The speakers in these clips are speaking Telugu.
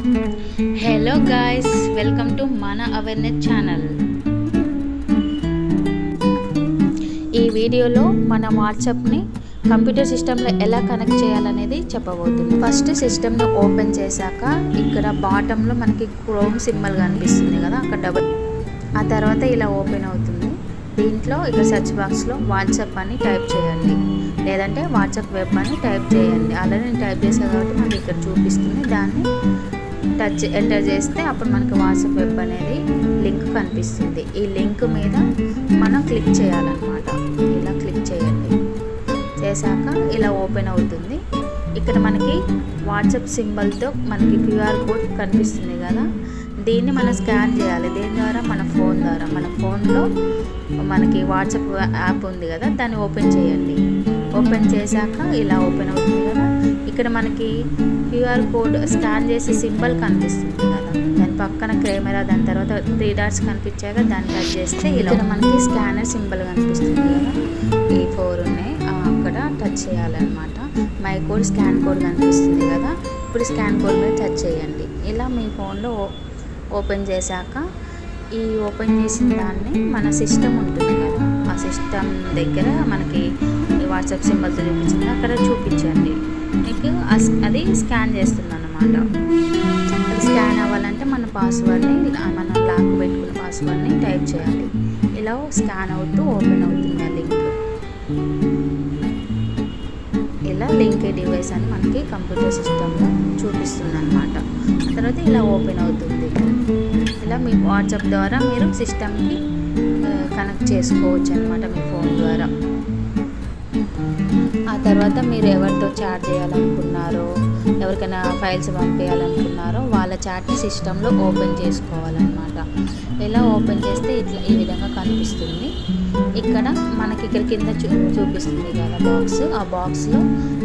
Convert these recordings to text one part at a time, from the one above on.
హలో గాయ్స్, వెల్కమ్ టు మన అవేర్నెస్ ఛానల్. ఈ వీడియోలో మన వాట్సాప్ని కంప్యూటర్ సిస్టంలో ఎలా కనెక్ట్ చేయాలనేది చెప్పబోతుంది. ఫస్ట్ సిస్టమ్ను ఓపెన్ చేశాక ఇక్కడ బాటంలో మనకి క్రోమ్ సింబల్ కనిపిస్తుంది కదా, అక్కడ డబుల్, ఆ తర్వాత ఇలా ఓపెన్ అవుతుంది. దీంట్లో ఇక్కడ సెర్చ్ బాక్స్లో వాట్సాప్ అని టైప్ చేయండి, లేదంటే వాట్సాప్ వెబ్ అని టైప్ చేయండి. ఆల్రెడీ నేను టైప్ చేశాను కాబట్టి మనకి ఇక్కడ చూపిస్తుంది. దాన్ని ఎంటర్ చేస్తే అప్పుడు మనకి వాట్సాప్ వెబ్ అనేది లింక్ కనిపిస్తుంది. ఈ లింక్ మీద మనం క్లిక్ చేయాలన్నమాట. ఇలా క్లిక్ చేయండి. చేశాక ఇలా ఓపెన్ అవుతుంది. ఇక్కడ మనకి వాట్సాప్ సింబల్తో మనకి క్యూఆర్ కోడ్ కనిపిస్తుంది కదా, దీన్ని మనం స్కాన్ చేయాలి. దేని ద్వారా? మన ఫోన్ ద్వారా. మన ఫోన్లో మనకి వాట్సాప్ యాప్ ఉంది కదా, దాన్ని ఓపెన్ చేయండి. ఓపెన్ చేశాక ఇలా ఓపెన్ అవుతుంది కదా, ఇక్కడ మనకి క్యూఆర్ కోడ్ స్కాన్ చేసే సింబల్ కనిపిస్తుంది కదా, దాని పక్కన కెమెరా, దాని తర్వాత 3 డాట్స్ కనిపించాక దాన్ని టచ్ చేస్తే ఇలా మనకి స్కానర్ సింబల్ కనిపిస్తుంది కదా, ఈ 4 ఉన్నాయి, అక్కడ టచ్ చేయాలన్నమాట. మై కోడ్, స్కాన్ కోడ్ కనిపిస్తుంది కదా, ఇప్పుడు స్కాన్ కోడ్ మీద టచ్ చేయండి. ఇలా మీ ఫోన్లో ఓపెన్ చేశాక ఈ ఓపెన్ చేసిన దాన్ని మన సిస్టమ్ ఉంటుంది కదా, ఆ సిస్టమ్ దగ్గర మనకి వాట్సాప్ సింబల్తో చూపించింది అక్కడ చూపించండి. మీకు అది స్కాన్ చేస్తుంది అన్నమాట. అది స్కాన్ అవ్వాలంటే మన పాస్వర్డ్ని, మనం లాక్ పెట్టుకున్న పాస్వర్డ్ని టైప్ చేయాలి. ఇలా స్కాన్ అవుతూ ఓపెన్ అవుతుంది ఆ లింక్. ఇలా లింక్ డివైస్ అని మనకి కంప్యూటర్ సిస్టంలో చూపిస్తుంది అన్నమాట. తర్వాత ఇలా ఓపెన్ అవుతుంది. ఇలా మీ వాట్సాప్ ద్వారా మీరు సిస్టమ్కి కనెక్ట్ చేసుకోవచ్చు అనమాట మీ ఫోన్ ద్వారా. ఆ తర్వాత మీరు ఎవరితో చాట్ చేయాలనుకున్నారో, ఎవరికైనా ఫైల్స్ పంపించాలనుకున్నారో వాళ్ళ చాట్ని సిస్టంలో ఓపెన్ చేసుకోవాలన్నమాట. ఇలా ఓపెన్ చేస్తే ఇట్లా ఈ విధంగా కనిపిస్తుంది. ఇక్కడ మనకి ఇక్కడ కింద చూపిస్తుంది కదా బాక్స్, ఆ బాక్స్లో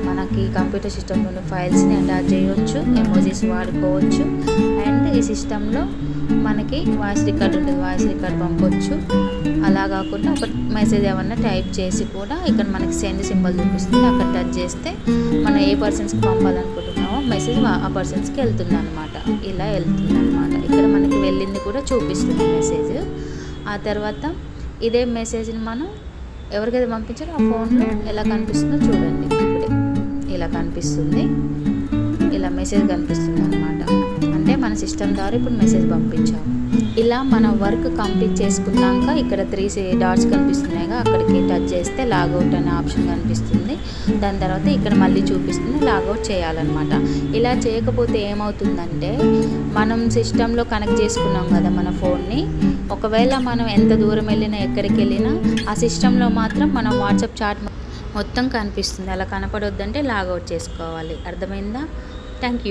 మనకి కంప్యూటర్ సిస్టంలో ఫైల్స్ని అటాచ్ చేయవచ్చు, ఎమోజీస్ వాడుకోవచ్చు, అండ్ ఈ సిస్టంలో మనకి వాయిస్ రికార్డ్ ఉంటుంది, వాయిస్ రికార్డ్ పంపవచ్చు. అలా కాకుండా ఒక మెసేజ్ ఏమన్నా టైప్ చేసి కూడా ఇక్కడ మనకి సెండ్ సింబల్ చూపిస్తుంది, అక్కడ టచ్ చేస్తే మనం ఏ పర్సన్స్కి పంపాలనుకుంటున్నామో మెసేజ్ ఆ పర్సన్స్కి వెళ్తుంది అనమాట. ఇలా వెళ్తుంది అనమాట. ఇక్కడ మనకి వెళ్ళింది కూడా చూపిస్తుంది మెసేజ్. ఆ తర్వాత ఇదే మెసేజ్ని మనం ఎవరికైతే పంపించారో ఆ ఫోన్లో ఎలా కనిపిస్తుందో చూడండి. ఇప్పుడే ఇలా కనిపిస్తుంది, ఇలా మెసేజ్ కనిపిస్తుంది అనమాట. అంటే మన సిస్టమ్ ద్వారా ఇప్పుడు మెసేజ్ పంపించాము. ఇలా మన వర్క్ కంప్లీట్ చేసుకున్నాక ఇక్కడ 3 డాట్స్ కనిపిస్తున్నాయిగా, అక్కడికి టచ్ చేస్తే లాగౌట్ అనే ఆప్షన్ కనిపిస్తుంది. దాని తర్వాత ఇక్కడ మళ్ళీ చూపిస్తుంది లాగౌట్ చేయాలన్నమాట. ఇలా చేయకపోతే ఏమవుతుందంటే, మనం సిస్టంలో కనెక్ట్ చేసుకున్నాం కదా మన ఫోన్ని, ఒకవేళ మనం ఎంత దూరం వెళ్ళినా ఎక్కడికి వెళ్ళినా ఆ సిస్టంలో మాత్రం మనం వాట్సాప్ చాట్ మొత్తం కనిపిస్తుంది. అలా కనపడొద్దంటే లాగౌట్ చేసుకోవాలి. అర్థమైందా? Thank you.